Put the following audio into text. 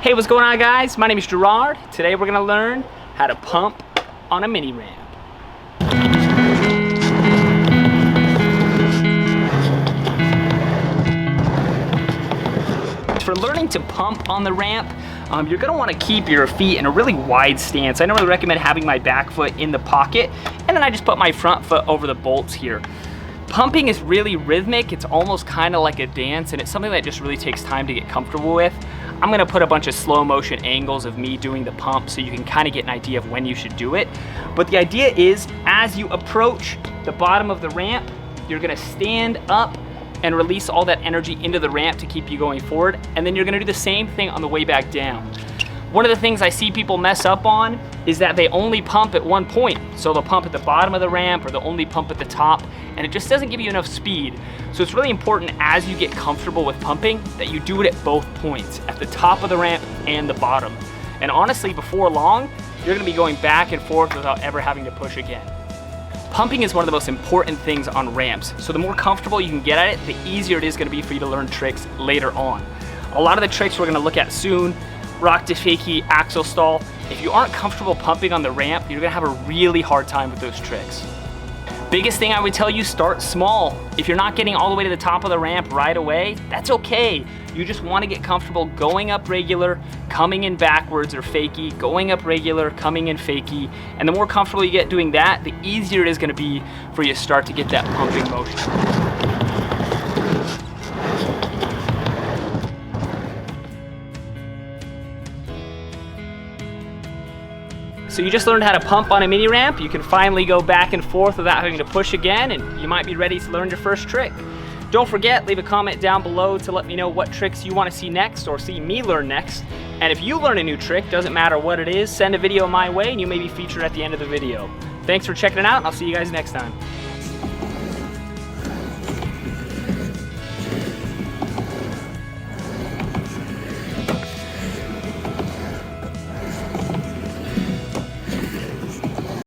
Hey, what's going on, guys? My name is Gerard. Today we're gonna learn how to pump on a mini ramp. For learning to pump on the ramp, you're gonna wanna keep your feet in a really wide stance. I normally recommend having my back foot in the pocket, and then I just put my front foot over the bolts here. Pumping is really rhythmic. It's almost kind of like a dance, and it's something that just really takes time to get comfortable with. I'm gonna put a bunch of slow motion angles of me doing the pump so you can kind of get an idea of when you should do it. But the idea is, as you approach the bottom of the ramp, you're gonna stand up and release all that energy into the ramp to keep you going forward. And then you're gonna do the same thing on the way back down. One of the things I see people mess up on is that they only pump at one point. So they'll pump at the bottom of the ramp, or they'll only pump at the top, and it just doesn't give you enough speed. So it's really important, as you get comfortable with pumping, that you do it at both points, at the top of the ramp and the bottom. And honestly, before long, you're gonna be going back and forth without ever having to push again. Pumping is one of the most important things on ramps. So the more comfortable you can get at it, the easier it is gonna be for you to learn tricks later on. A lot of the tricks we're gonna look at soon: rock to fakie, axle stall. If you aren't comfortable pumping on the ramp, you're gonna have a really hard time with those tricks. Biggest thing I would tell you, start small. If you're not getting all the way to the top of the ramp right away, that's okay. You just wanna get comfortable going up regular, coming in backwards or fakie, going up regular, coming in fakie. And the more comfortable you get doing that, the easier it is gonna be for you to start to get that pumping motion. So you just learned how to pump on a mini ramp. You can finally go back and forth without having to push again, and you might be ready to learn your first trick. Don't forget, leave a comment down below to let me know what tricks you want to see next or see me learn next. And if you learn a new trick, doesn't matter what it is, send a video my way and you may be featured at the end of the video. Thanks for checking it out, and I'll see you guys next time.